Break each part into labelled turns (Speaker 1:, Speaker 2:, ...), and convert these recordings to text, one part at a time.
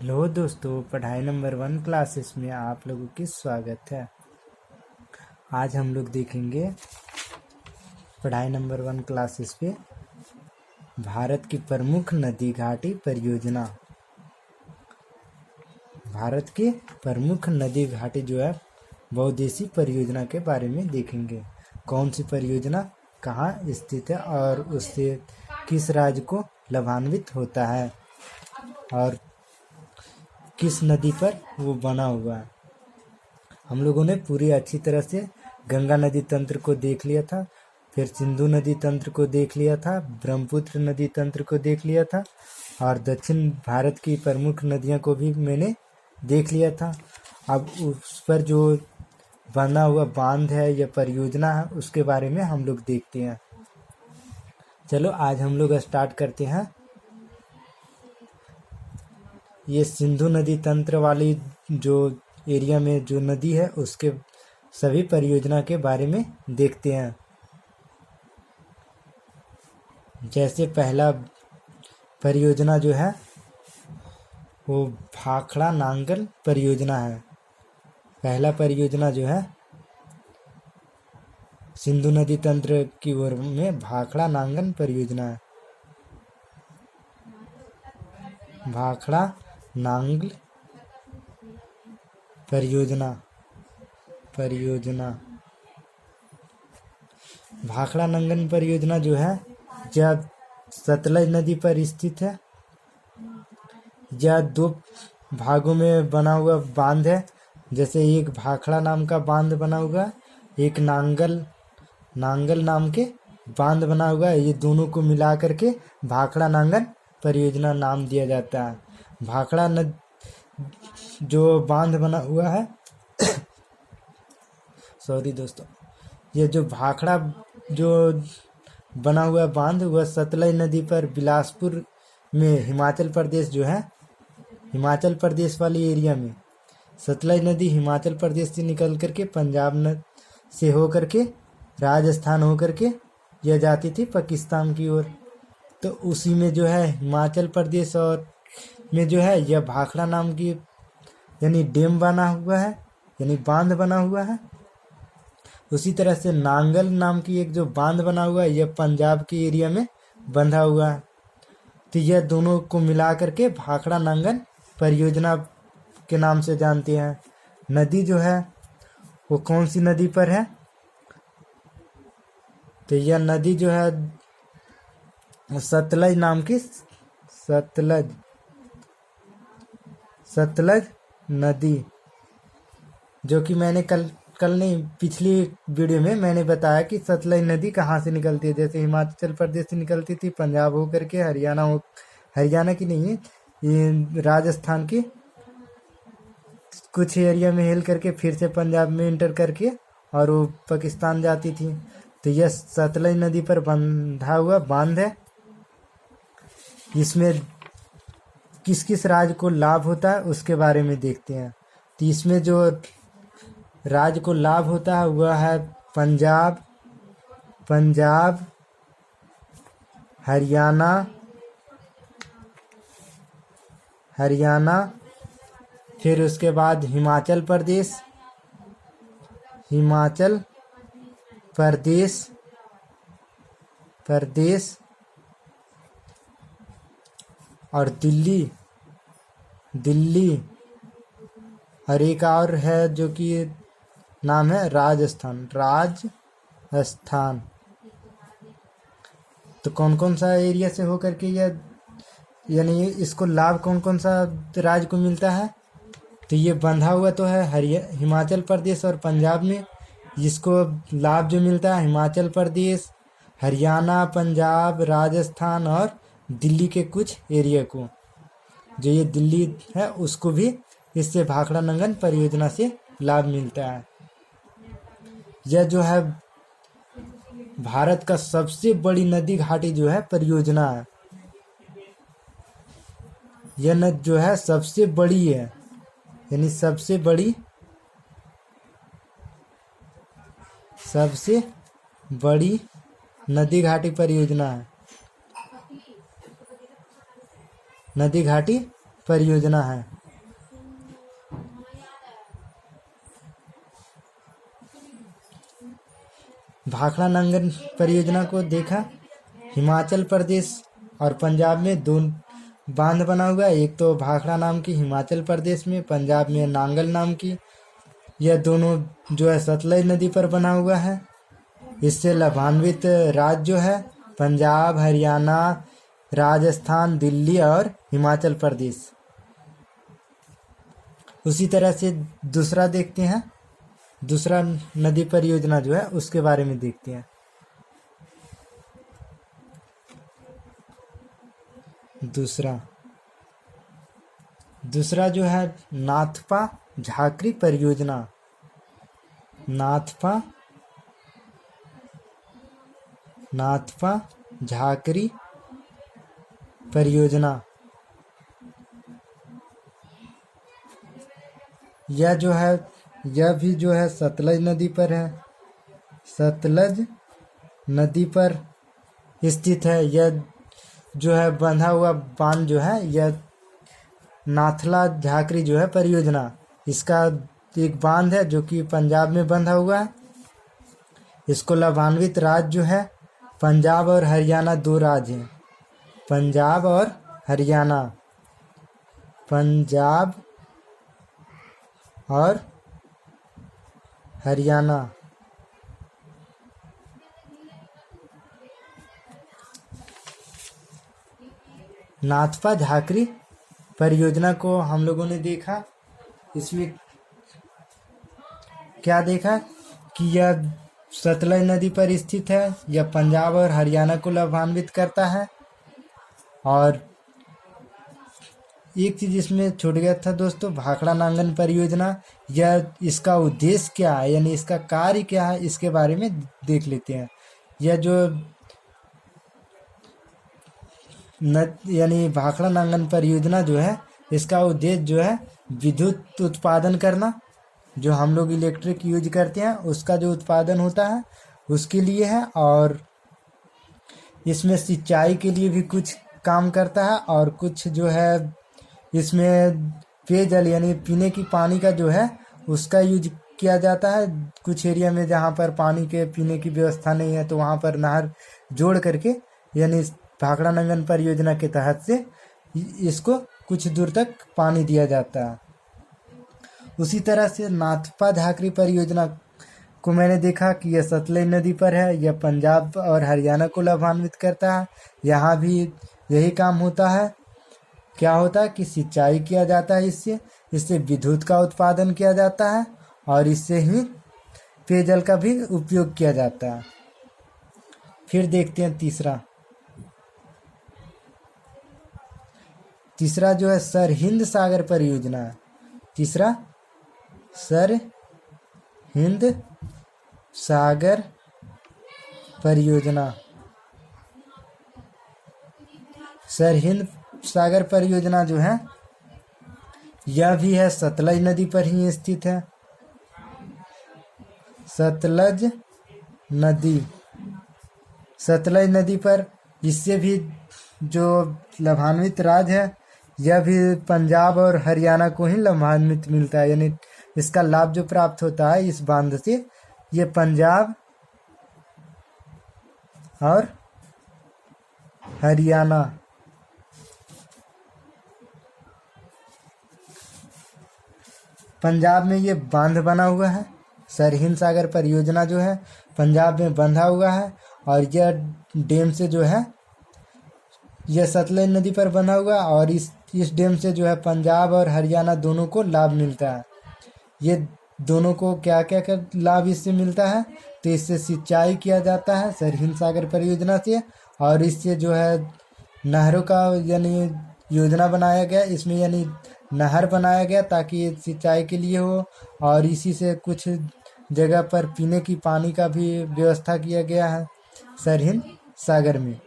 Speaker 1: Hello दोस्तों, पढ़ाई number 1 classes में आप लोगों की स्वागत है। आज हम लोग देखेंगे पढ़ाई नंबर 1 क्लासेस पे भारत की प्रमुख नदी घाटी परियोजना। भारत की प्रमुख नदी घाटी जो है बहुउद्देशीय परियोजना के बारे में देखेंगे। कौन सी परियोजना कहाँ स्थित है और उससे किस राज्य को लाभान्वित होता है और किस नदी पर वो बना हुआ है। हम लोगों ने पूरी अच्छी तरह से गंगा नदी तंत्र को देख लिया था, फिर सिंधु नदी तंत्र को देख लिया था, ब्रह्मपुत्र नदी तंत्र को देख लिया था और दक्षिण भारत की प्रमुख नदियों को भी मैंने देख लिया था। अब उस पर जो बना हुआ बांध है या परियोजना है उसके बारे में हम लोग देखते हैं। चलो आज हम लोग स्टार्ट करते हैं। ये सिंधु नदी तंत्र वाली जो एरिया में जो नदी है उसके सभी परियोजना के बारे में देखते हैं। जैसे पहला परियोजना जो है वो भाखड़ा नांगल परियोजना है। पहला परियोजना जो है सिंधु नदी तंत्र की ओर में भाखड़ा नांगल परियोजना है। भाखड़ा नांगल परियोजना भाखड़ा नांगल परियोजना जो है जब सतलज नदी पर स्थित है। यह 2 भागों में बना हुआ बांध है। जैसे एक भाखड़ा नाम का बांध बना हुआ है, एक नांगल नाम के बांध बना हुआ है। ये दोनों को मिला करके भाखड़ा नांगल परियोजना नाम दिया जाता है। भाखड़ा जो बांध बना हुआ है सॉरी दोस्तों, ये जो भाखड़ा जो बना हुआ बांध वह सतलज नदी पर बिलासपुर में हिमाचल प्रदेश जो है, हिमाचल प्रदेश वाली एरिया में सतलज नदी हिमाचल प्रदेश से निकल करके पंजाब से होकर के राजस्थान होकर के यह जाती थी पाकिस्तान की ओर। तो उसी में जो है हिमाचल प्रदेश और में जो है यह भाखड़ा नाम की यानी डैम बना हुआ है, यानी बांध बना हुआ है। उसी तरह से नांगल नाम की एक जो बांध बना हुआ है यह पंजाब के एरिया में बंधा हुआ है। तो यह दोनों को मिला करके भाखड़ा नांगल परियोजना के नाम से जानते हैं। नदी जो है वो कौन सी नदी पर है, तो यह नदी जो है सतलज नाम की सतलज नदी, जो कि मैंने कल नहीं पिछली वीडियो में मैंने बताया कि सतलज नदी कहाँ से निकलती है। जैसे हिमाचल प्रदेश से निकलती थी, पंजाब होकर के हरियाणा की नहीं है, ये राजस्थान की कुछ एरिया में हिल करके फिर से पंजाब में इंटर करके और वो पाकिस्तान जाती थी। तो यह सतलज नदी पर बंधा हुआ बांध है। इसमें किस किस राज्य को लाभ होता है उसके बारे में देखते हैं। तो इसमें जो राज्य को लाभ होता है वह है पंजाब, हरियाणा, फिर उसके बाद हिमाचल प्रदेश और दिल्ली और एक और है जो कि नाम है राजस्थान। तो कौन कौन सा एरिया से होकर के यह यानी इसको लाभ कौन कौन सा राज्य को मिलता है, तो ये बंधा हुआ तो है हिमाचल प्रदेश और पंजाब में। जिसको लाभ जो मिलता है हिमाचल प्रदेश, हरियाणा, पंजाब, राजस्थान और दिल्ली के कुछ एरिया को, जो ये दिल्ली है उसको भी इससे भाखड़ा नांगल परियोजना से लाभ मिलता है। यह जो है भारत का सबसे बड़ी नदी घाटी जो है परियोजना है। यह नदी जो है सबसे बड़ी है, यानी सबसे बड़ी नदी घाटी परियोजना है। नदी घाटी परियोजना है। भाखड़ा नांगल परियोजना को देखा, हिमाचल प्रदेश और पंजाब में दो बांध बना हुआ है। एक तो भाखड़ा नाम की हिमाचल प्रदेश में, पंजाब में नांगल नाम की। यह दोनों जो है सतलज नदी पर बना हुआ है। इससे लाभान्वित राज्य जो है पंजाब, हरियाणा, राजस्थान, दिल्ली और हिमाचल प्रदेश। उसी तरह से दूसरा देखते हैं, दूसरा नदी परियोजना जो है उसके बारे में देखते हैं। दूसरा जो है नाथपा झाकरी परियोजना। नाथपा झाकरी परियोजना यह भी जो है सतलज नदी पर है। सतलज नदी पर स्थित है। यह जो है बंधा हुआ बांध जो है यह नाथला झाकरी जो है परियोजना, इसका एक बांध है जो कि पंजाब में बंधा हुआ है। इसको लाभान्वित राज्य जो है पंजाब और हरियाणा, दो राज्य हैं। पंजाब और हरियाणा। पंजाब और हरियाणा। नाथपा झाकरी परियोजना को हम लोगों ने देखा। इसमें क्या देखा कि यह सतलज नदी पर स्थित है। यह पंजाब और हरियाणा को लाभान्वित करता है। और एक चीज इसमें छूट गया था दोस्तों, भाखड़ा नांगल परियोजना, यह इसका उद्देश्य क्या है, यानी इसका कार्य क्या है, इसके बारे में देख लेते हैं। यह जो यानी भाखड़ा नांगल परियोजना जो है इसका उद्देश्य जो है विद्युत उत्पादन करना, जो हम लोग इलेक्ट्रिक यूज करते हैं उसका जो उत्पादन होता है उसके लिए है। और इसमें सिंचाई के लिए भी कुछ काम करता है और कुछ जो है इसमें पेयजल यानी पीने की पानी का जो है उसका यूज किया जाता है। कुछ एरिया में जहाँ पर पानी के पीने की व्यवस्था नहीं है तो वहाँ पर नहर जोड़ करके यानी भाखड़ा नांगल परियोजना के तहत से इसको कुछ दूर तक पानी दिया जाता है। उसी तरह से नाथपा झाकरी परियोजना को मैंने देखा कि यह सतलज नदी पर है। यह पंजाब और हरियाणा को लाभान्वित करता है। यहाँ भी यही काम होता है। क्या होता है कि सिंचाई किया जाता है, इससे विद्युत का उत्पादन किया जाता है और इससे ही पेयजल का भी उपयोग किया जाता है। फिर देखते हैं तीसरा जो है सरहिंद सागर परियोजना है। तीसरा सरहिंद सागर परियोजना। सरहिंद सागर परियोजना जो है यह भी है सतलज नदी पर ही स्थित है। सतलज नदी पर इससे भी जो लाभान्वित राज्य है यह भी पंजाब और हरियाणा को ही लाभान्वित मिलता है, यानी इसका लाभ जो प्राप्त होता है इस बांध से ये पंजाब और हरियाणा। पंजाब में ये बांध बना हुआ है। सरहिंद सागर परियोजना जो है पंजाब में बंधा हुआ है और यह डैम से जो है यह सतलज नदी पर बना हुआ है और इस डैम से जो है पंजाब और हरियाणा दोनों को लाभ मिलता है। ये दोनों को क्या क्या लाभ इससे मिलता है, तो इससे सिंचाई किया जाता है सरहिंद सागर परियोजना से और इससे जो है नहरों का यानी योजना बनाया गया, इसमें यानी नहर बनाया गया ताकि सिंचाई के लिए हो और इसी से कुछ जगह पर पीने की पानी का भी व्यवस्था किया गया है सरहिंद सागर में।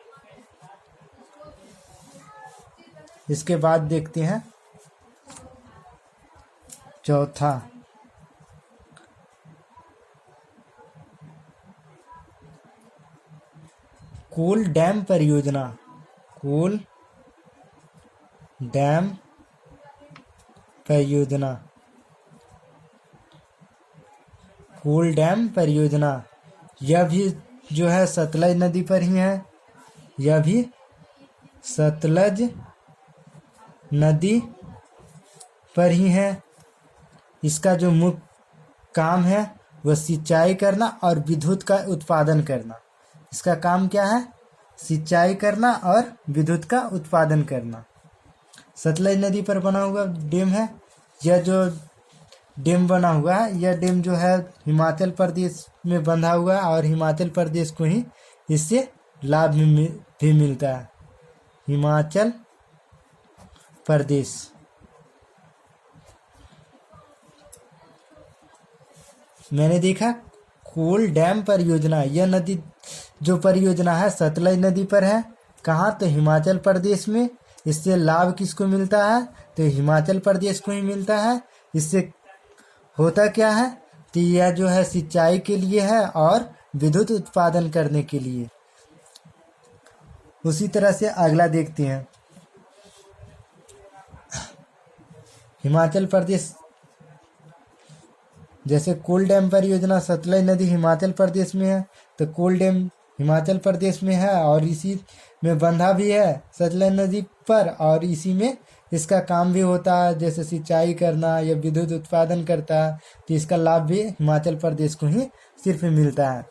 Speaker 1: इसके बाद देखते हैं चौथा कोल डैम परियोजना। कोल डैम परियोजना यह भी जो है सतलज नदी पर ही है, यह भी सतलज नदी पर ही है। इसका जो मुख्य काम है वह सिंचाई करना और विद्युत का उत्पादन करना। इसका काम क्या है? सिंचाई करना और विद्युत का उत्पादन करना। सतलज नदी पर बना हुआ डैम है। यह जो डैम बना हुआ है, यह डैम जो है हिमाचल प्रदेश में बंधा हुआ है और हिमाचल प्रदेश को ही इससे लाभ भी मिलता है। हिमाचल प्रदेश। मैंने देखा कोल डैम परियोजना, यह नदी जो परियोजना है सतलज नदी पर है। कहाँ? तो हिमाचल प्रदेश में। इससे लाभ किसको मिलता है? तो हिमाचल प्रदेश को ही मिलता है। इससे होता क्या है? तो यह जो है सिंचाई के लिए है और विद्युत उत्पादन करने के लिए। उसी तरह से अगला देखते हैं। हिमाचल प्रदेश, जैसे कोल डैम परियोजना सतलज नदी हिमाचल प्रदेश में है, तो कोल डैम हिमाचल प्रदेश में है और इसी में बंधा भी है सतलज नदी पर, और इसी में इसका काम भी होता है, जैसे सिंचाई करना या विद्युत उत्पादन करता है। तो इसका लाभ भी हिमाचल प्रदेश को ही सिर्फ मिलता है।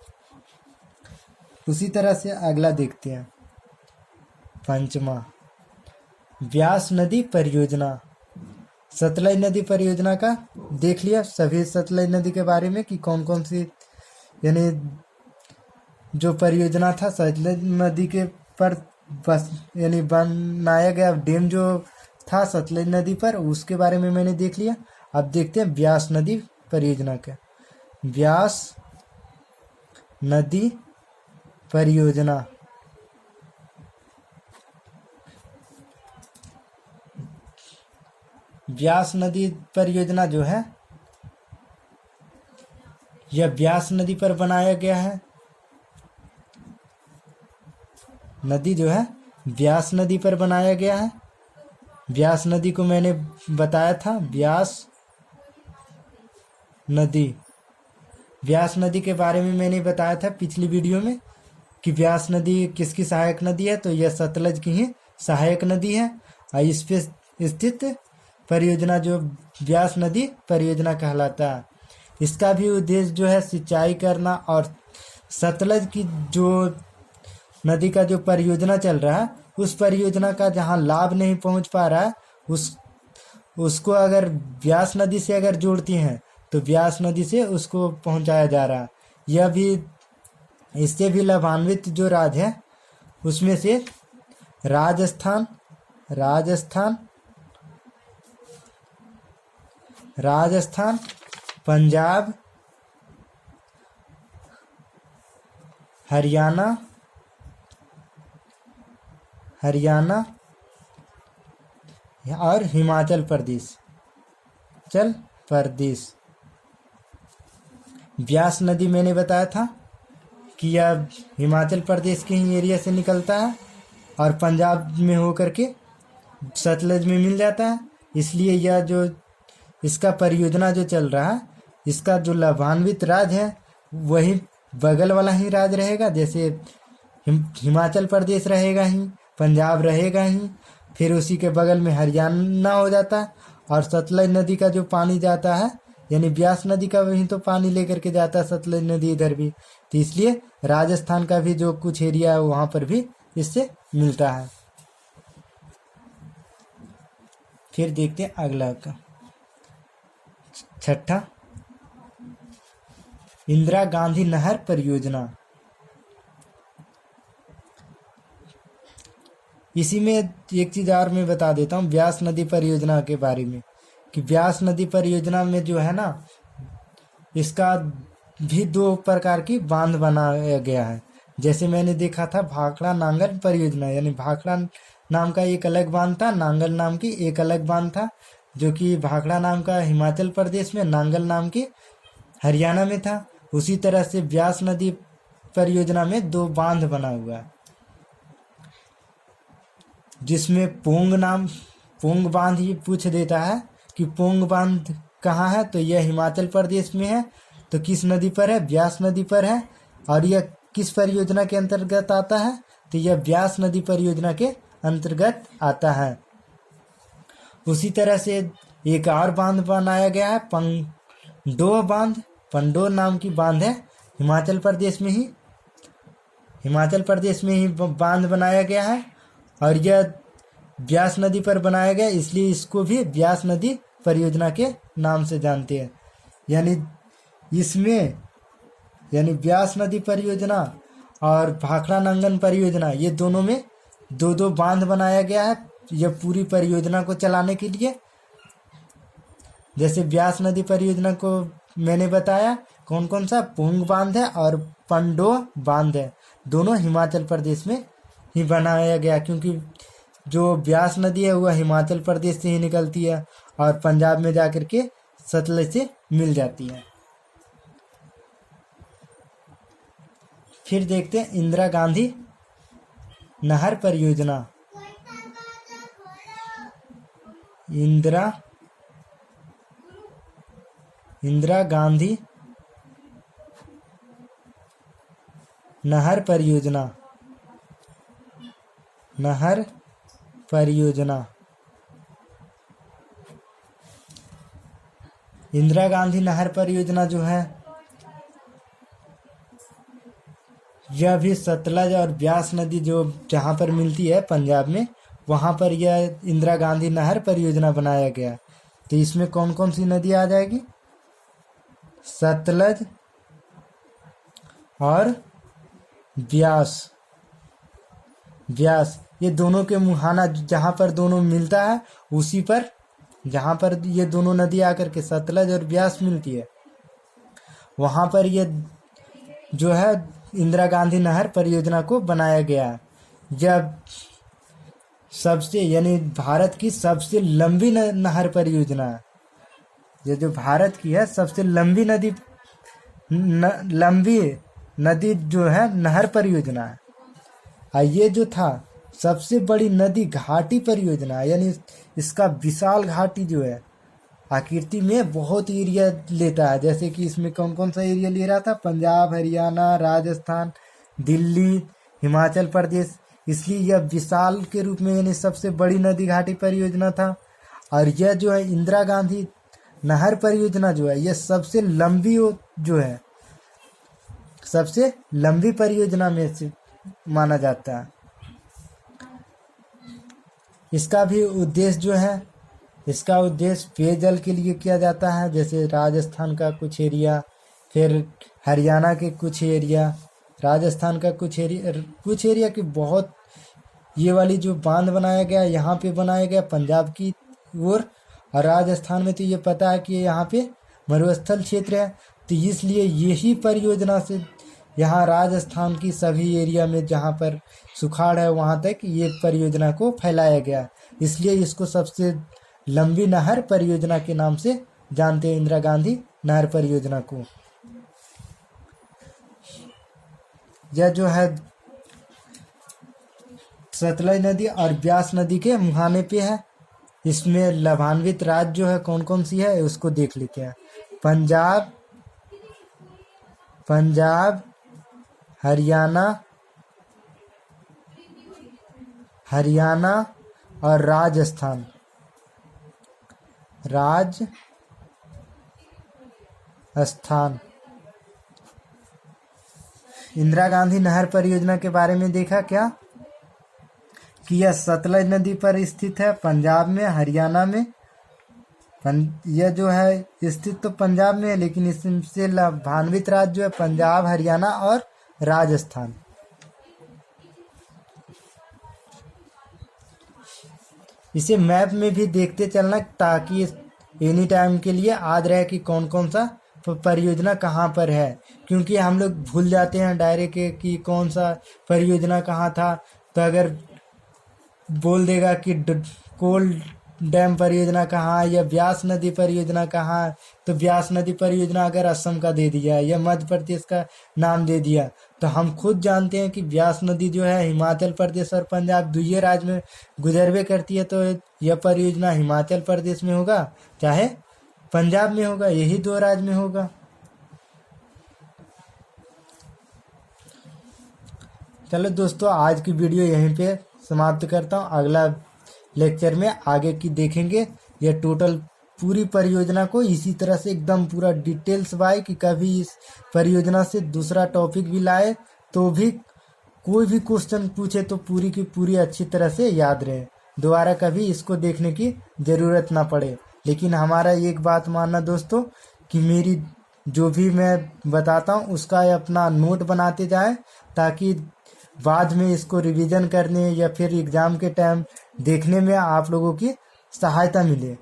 Speaker 1: उसी तरह से अगला देखते हैं। पंचमा, व्यास नदी परियोजना। सतलज नदी परियोजना का देख लिया सभी सतलज नदी के बारे में कि कौन कौन सी, यानी जो परियोजना था सतलज नदी के पर बस यानी बनाया गया डैम जो था सतलज नदी पर, उसके बारे में मैंने देख लिया। अब देखते हैं व्यास नदी परियोजना का। व्यास नदी परियोजना व्यास नदी परियोजना जो है यह व्यास नदी पर बनाया गया है। नदी जो है व्यास नदी पर बनाया गया है। व्यास नदी को मैंने बताया था, व्यास नदी के बारे में मैंने बताया था पिछली वीडियो में कि व्यास नदी किसकी सहायक नदी है, तो यह सतलज की ही सहायक नदी है। और इस पे स्थित परियोजना जो व्यास नदी परियोजना कहलाता है। इसका भी उद्देश्य जो है सिंचाई करना और सतलज की जो नदी का जो परियोजना चल रहा है उस परियोजना का जहाँ लाभ नहीं पहुँच पा रहा है उसको अगर व्यास नदी से अगर जोड़ती हैं तो व्यास नदी से उसको पहुँचाया जा रहा है। यह भी इससे भी लाभान्वित जो राज्य है उसमें से राजस्थान, पंजाब, हरियाणा और हिमाचल प्रदेश। व्यास नदी मैंने बताया था कि यह हिमाचल प्रदेश के ही एरिया से निकलता है और पंजाब में होकर के सतलज में मिल जाता है। इसलिए यह जो इसका परियोजना जो चल रहा है इसका जो लाभान्वित राज्य है वही बगल वाला ही राज्य रहेगा। जैसे हिमाचल प्रदेश रहेगा ही, पंजाब रहेगा ही, फिर उसी के बगल में हरियाणा हो जाता है। और सतलज नदी का जो पानी जाता है यानी व्यास नदी का वही तो पानी लेकर के जाता है सतलज नदी इधर भी, तो इसलिए राजस्थान का भी जो कुछ एरिया है वहाँ पर भी इससे मिलता है। फिर देखते हैं अगला का छठा, इंदिरा गांधी नहर परियोजना। इसी में एक चीज और मैं बता देता हूँ व्यास नदी परियोजना के बारे में कि व्यास नदी परियोजना में जो है ना इसका भी दो प्रकार की बांध बनाया गया है। जैसे मैंने देखा था भाखड़ा नांगल परियोजना, यानी भाखड़ा नाम का एक अलग बांध था, नांगल नाम की एक अलग बांध था, जो कि भाखड़ा नाम का हिमाचल प्रदेश में, नांगल नाम की हरियाणा में था। उसी तरह से व्यास नदी परियोजना में दो बांध बना हुआ है, जिसमें पोंग बांध ही पूछ देता है कि पोंग बांध कहाँ है, तो यह हिमाचल प्रदेश में है। तो किस नदी पर है? व्यास नदी पर है। और यह किस परियोजना के अंतर्गत आता है? तो यह ब्यास नदी परियोजना के अंतर्गत आता है। उसी तरह से एक और बांध बनाया गया है, पंडोह बांध। पंडोह नाम की बांध है, हिमाचल प्रदेश में ही बांध बनाया गया है और यह ब्यास नदी पर बनाया गया, इसलिए इसको भी ब्यास नदी परियोजना के नाम से जानते हैं। यानी ब्यास नदी परियोजना और भाखड़ा नंगन परियोजना, ये दोनों में दो दो बांध बनाया गया है यह पूरी परियोजना को चलाने के लिए। जैसे ब्यास नदी परियोजना को मैंने बताया कौन कौन सा, पुंग बांध है और पंडोह बांध है, दोनों हिमाचल प्रदेश में ही बनाया गया, क्योंकि जो ब्यास नदी है वह हिमाचल प्रदेश से ही निकलती है और पंजाब में जाकर के सतलज से मिल जाती है। फिर देखते हैं इंदिरा गांधी नहर परियोजना। इंदिरा गांधी नहर परियोजना। इंदिरा गांधी नहर परियोजना जो है यह भी सतलज और ब्यास नदी जो जहाँ पर मिलती है पंजाब में, वहाँ पर यह इंदिरा गांधी नहर परियोजना बनाया गया। तो इसमें कौन कौन सी नदी आ जाएगी? सतलज और ब्यास। ये दोनों के मुहाना जहाँ पर दोनों मिलता है, उसी पर जहाँ पर ये दोनों नदी आकर के सतलज और ब्यास मिलती है, वहाँ पर ये जो है इंदिरा गांधी नहर परियोजना को बनाया गया। जब सबसे यानी भारत की सबसे लंबी नहर परियोजना है, ये जो भारत की है सबसे लंबी नदी जो है नहर परियोजना है। और ये जो था सबसे बड़ी नदी घाटी परियोजना, यानी इसका विशाल घाटी जो है आकृति में बहुत एरिया लेता है। जैसे कि इसमें कौन कौन सा एरिया ले रहा था? पंजाब, हरियाणा, राजस्थान, दिल्ली, हिमाचल प्रदेश, इसलिए यह विशाल के रूप में यानी सबसे बड़ी नदी घाटी परियोजना था। और यह जो है इंदिरा गांधी नहर परियोजना जो है, यह सबसे लंबी परियोजना में से माना जाता है। इसका भी उद्देश्य जो है, इसका उद्देश्य पेयजल के लिए किया जाता है। जैसे राजस्थान का कुछ एरिया, फिर हरियाणा के कुछ एरिया, राजस्थान का कुछ एरिया की बहुत, ये वाली जो बांध बनाया गया यहाँ पे बनाया गया पंजाब की ओर, और राजस्थान में तो ये पता है कि यहाँ पे मरुस्थल क्षेत्र है, तो इसलिए यही परियोजना से यहाँ राजस्थान की सभी एरिया में जहाँ पर सुखाड़ है वहाँ तक ये परियोजना को फैलाया गया। इसलिए इसको सबसे लंबी नहर परियोजना के नाम से जानते हैं, इंदिरा गांधी नहर परियोजना को। यह जो है सतलज नदी और ब्यास नदी के मुहाने पे है। इसमें लाभान्वित राज्य जो है कौन कौन सी है उसको देख लेते हैं। पंजाब, हरियाणा और राजस्थान। इंदिरा गांधी नहर परियोजना के बारे में देखा क्या कि यह सतलज नदी पर स्थित है पंजाब में, हरियाणा में। यह जो है स्थित तो पंजाब में है, लेकिन इससे लाभान्वित राज्य जो है पंजाब, हरियाणा और राजस्थान। इसे मैप में भी देखते चलना ताकि एनी टाइम के लिए याद रहे कि कौन कौन सा परियोजना कहाँ पर है, क्योंकि हम लोग भूल जाते हैं डायरेक्ट कि कौन सा परियोजना कहाँ था। तो अगर बोल देगा कि कोल डैम परियोजना कहाँ है या ब्यास नदी परियोजना कहाँ है, तो ब्यास नदी परियोजना अगर असम का दे दिया या मध्य प्रदेश का नाम दे दिया, तो हम खुद जानते हैं कि ब्यास नदी जो है हिमाचल प्रदेश और पंजाब दुइये राज्य में गुजरवे करती है। तो यह परियोजना हिमाचल प्रदेश में होगा चाहे पंजाब में होगा, यही दो राज्य में होगा। चलो दोस्तों, आज की वीडियो यहीं पे समाप्त करता हूँ। अगला लेक्चर में आगे की देखेंगे। यह टोटल पूरी परियोजना को इसी तरह से एकदम पूरा डिटेल्स बाय कि कभी इस परियोजना से दूसरा टॉपिक भी लाए तो भी कोई भी क्वेश्चन पूछे तो पूरी की पूरी अच्छी तरह से याद रहे, दोबारा कभी इसको देखने की ज़रूरत ना पड़े। लेकिन हमारा एक बात मानना दोस्तों कि मेरी जो भी मैं बताता हूँ उसका अपना नोट बनाते जाएं, ताकि बाद में इसको रिवीजन करने या फिर एग्ज़ाम के टाइम देखने में आप लोगों की सहायता मिले।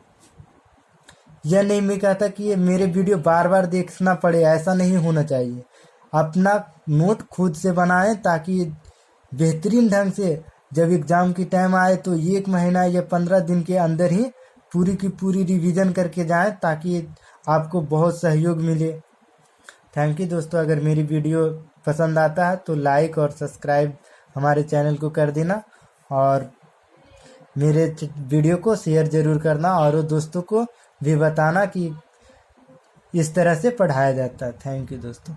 Speaker 1: यह नहीं मैं कहता कि ये मेरे वीडियो बार बार देखना पड़े, ऐसा नहीं होना चाहिए। अपना नोट खुद से बनाएं ताकि बेहतरीन ढंग से जब एग्ज़ाम की टाइम आए तो 1 महीना या 15 दिन के अंदर ही पूरी की पूरी रिवीजन करके जाएं, ताकि आपको बहुत सहयोग मिले। थैंक यू दोस्तों। अगर मेरी वीडियो पसंद आता है तो लाइक और सब्सक्राइब हमारे चैनल को कर देना, और मेरे वीडियो को शेयर ज़रूर करना, और दोस्तों को भी बताना कि इस तरह से पढ़ाया जाता है। थैंक यू दोस्तों।